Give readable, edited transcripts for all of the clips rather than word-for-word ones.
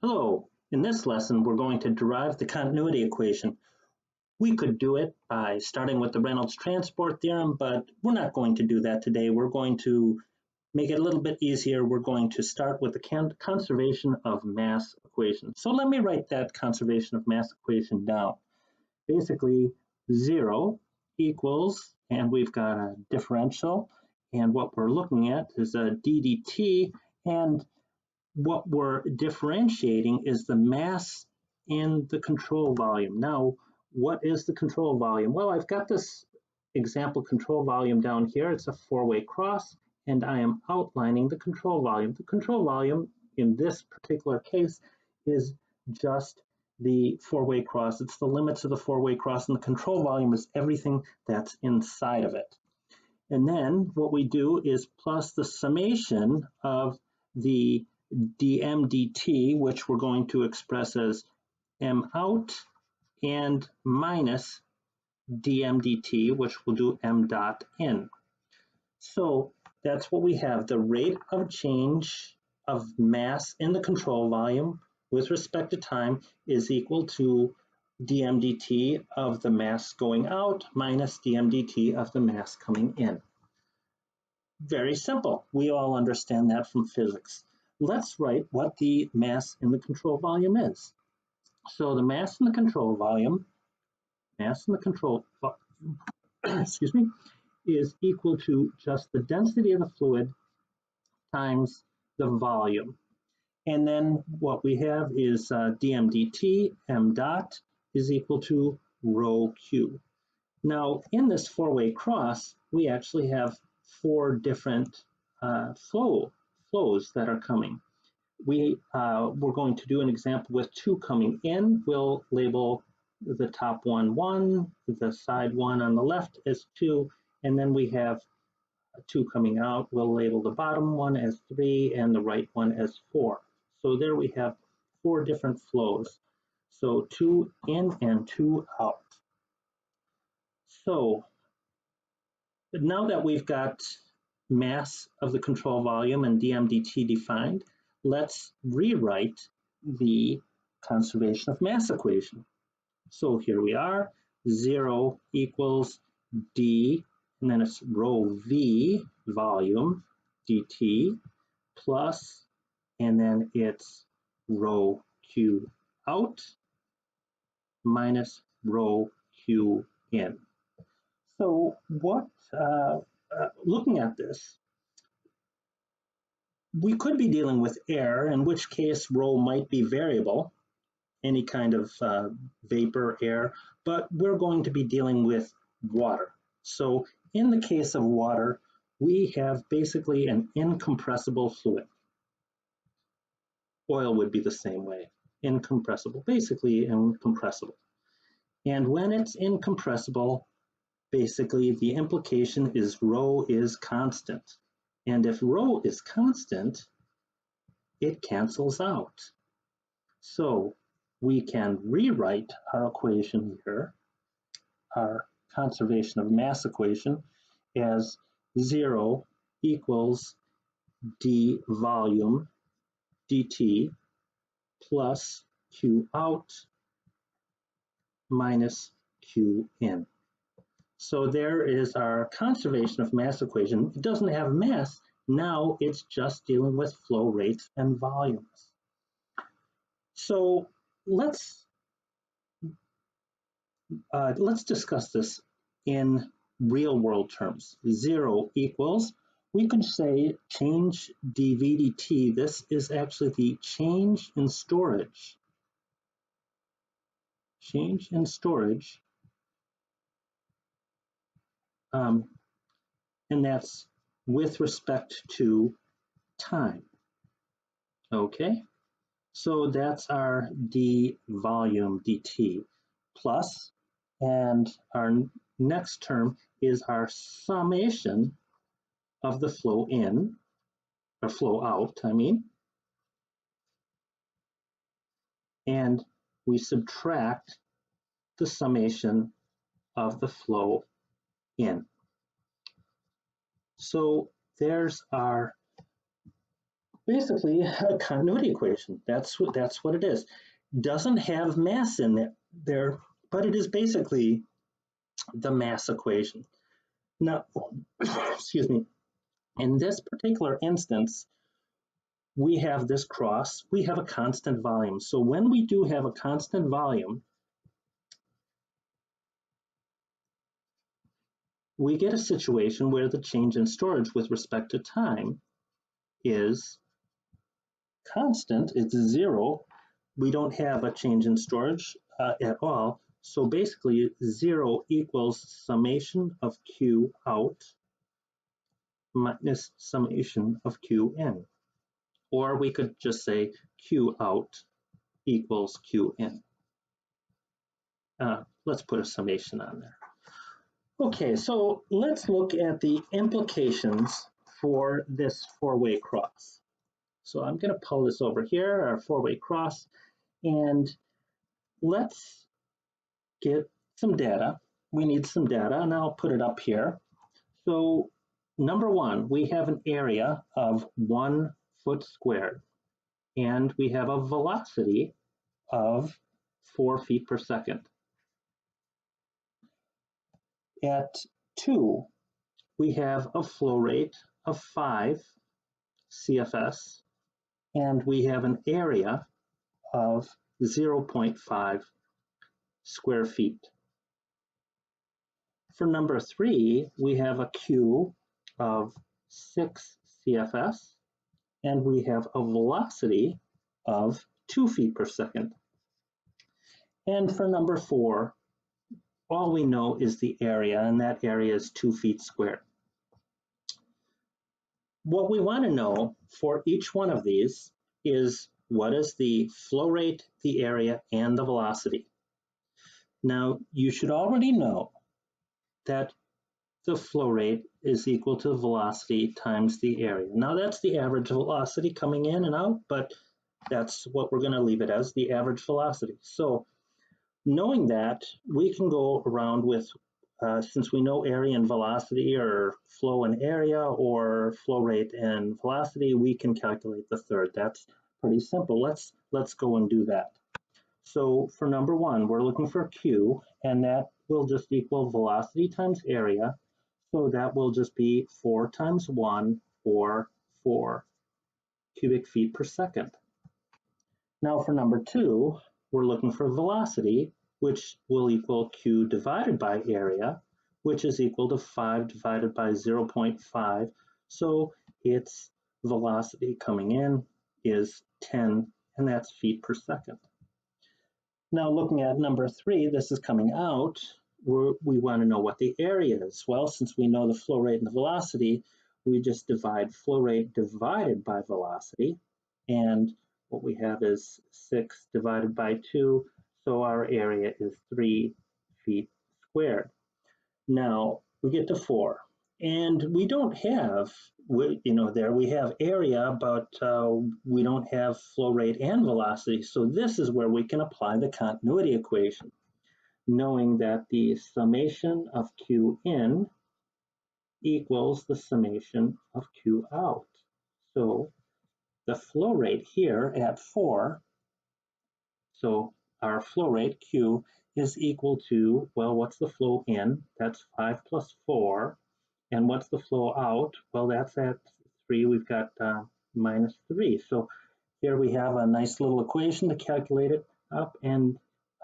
Hello, in this lesson we're going to derive the continuity equation. We could do it by starting with the Reynolds transport theorem, but we're not going to do that today. We're going to make it a little bit easier. We're going to start with the conservation of mass equation. So let me write that conservation of mass equation down. Basically, 0 equals, and we've got a differential, and what we're looking at is a d dt, and what we're differentiating is the mass in the control volume. Now, what is the control volume? Well, I've got this example control volume down here. It's a four-way cross, and I am outlining the control volume. The control volume in this particular case is just the four-way cross. It's the limits of the four-way cross, and the control volume is everything that's inside of it. And then what we do is plus the summation of the dm dt, which we're going to express as m out, and minus dm dt, which we'll do m dot in. So that's what we have. The rate of change of mass in the control volume with respect to time is equal to dm dt of the mass going out minus dm dt of the mass coming in. Very simple. We all understand that from physics. Let's write what the mass in the control volume is. So the mass in the control volume, excuse me, is equal to just the density of the fluid times the volume. And then what we have is dm dt, m dot, is equal to rho q. Now, in this four-way cross, we actually have four different flows that are coming. We're going to do an example with two coming in. We'll label the top one 1, the side one on the left as 2, and then we have 2 coming out. We'll label the bottom one as 3 and the right one as 4. So there we have 4 different flows. So 2 in and 2 out. So now that we've got mass of the control volume and dm dt defined, let's rewrite the conservation of mass equation. So here we are, 0 equals d, and then it's rho v volume dt plus, and then it's rho q out minus rho q in. So looking at this, we could be dealing with air, in which case rho might be variable, any kind of vapor, air, but we're going to be dealing with water. So in the case of water, we have basically an incompressible fluid. Oil would be the same way, incompressible, basically incompressible. And when it's incompressible, basically the implication is rho is constant. And if rho is constant, it cancels out. So we can rewrite our equation here, our conservation of mass equation, as 0 equals d volume dt plus q out minus q in. So there is our conservation of mass equation. It doesn't have mass. Now it's just dealing with flow rates and volumes. So let's discuss this in real world terms. 0 equals, we could say change dV dt. This is actually the change in storage. Change in storage. And that's with respect to time. Okay, so that's our d volume dt plus, and our next term is our summation of the flow in, or flow out, I mean, and we subtract the summation of the flow in. So there's our basically a continuity equation. That's what it is. Doesn't have mass in there, but it is basically the mass equation. Now, excuse me, in this particular instance, we have this cross, we have a constant volume. So when we do have a constant volume, we get a situation where the change in storage with respect to time is constant, it's zero. We don't have a change in storage at all. So basically, zero equals summation of Q out minus summation of Q in. Or we could just say Q out equals Q in. Let's put a summation on there. Okay, so let's look at the implications for this four-way cross. So I'm going to pull this over here, our four-way cross, and let's get some data. We need some data, and I'll put it up here. So number one, we have an area of 1 foot squared, and we have a velocity of 4 feet per second. At 2, we have a flow rate of 5 CFS, and we have an area of 0.5 square feet. For number 3, we have a Q of 6 CFS, and we have a velocity of 2 feet per second. And for number 4, all we know is the area, and that area is 2 feet squared. What we want to know for each one of these is what is the flow rate, the area, and the velocity. Now, you should already know that the flow rate is equal to velocity times the area. Now, that's the average velocity coming in and out, but that's what we're going to leave it as, the average velocity. So knowing that, we can go around with, since we know area and velocity, or flow and area, or flow rate and velocity, we can calculate the third. That's pretty simple. Let's go and do that. So for number 1, we're looking for Q, and that will just equal velocity times area. So that will just be 4 times 1, or 4 cubic feet per second. Now for number 2, we're looking for velocity, which will equal Q divided by area, which is equal to 5 divided by 0.5. So its velocity coming in is 10, and that's feet per second. Now looking at number 3, this is coming out. We want to know what the area is. Well, since we know the flow rate and the velocity, we just divide flow rate divided by velocity, and what we have is 6 divided by 2, so our area is 3 feet squared. Now we get to 4, and we don't have, there we have area, but we don't have flow rate and velocity, so this is where we can apply the continuity equation, knowing that the summation of Q in equals the summation of Q out. So the flow rate here at 4, so our flow rate Q is equal to, well, what's the flow in? That's 5 plus 4. And what's the flow out? Well, that's at 3. We've got minus 3. So here we have a nice little equation to calculate it up. And,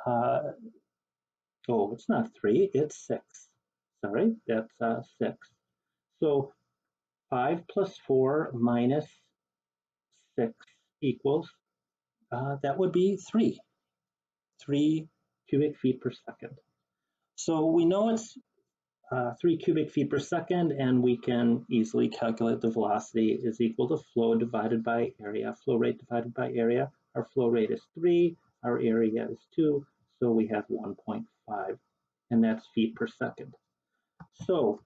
oh, it's not 3, it's 6. Sorry, that's 6. So 5 plus 4 minus 6 equals, that would be 3 cubic feet per second. So we know it's 3 cubic feet per second, and we can easily calculate the velocity is equal to flow divided by area, flow rate divided by area. Our flow rate is 3, our area is 2, so we have 1.5, and that's feet per second. So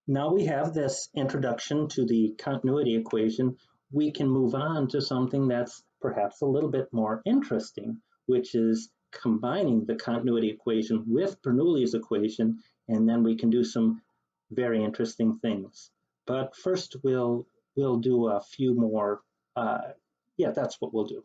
now we have this introduction to the continuity equation. We can move on to something that's perhaps a little bit more interesting, which is combining the continuity equation with Bernoulli's equation, and then we can do some very interesting things. But first, we'll we'll do a few more. Yeah, that's what we'll do.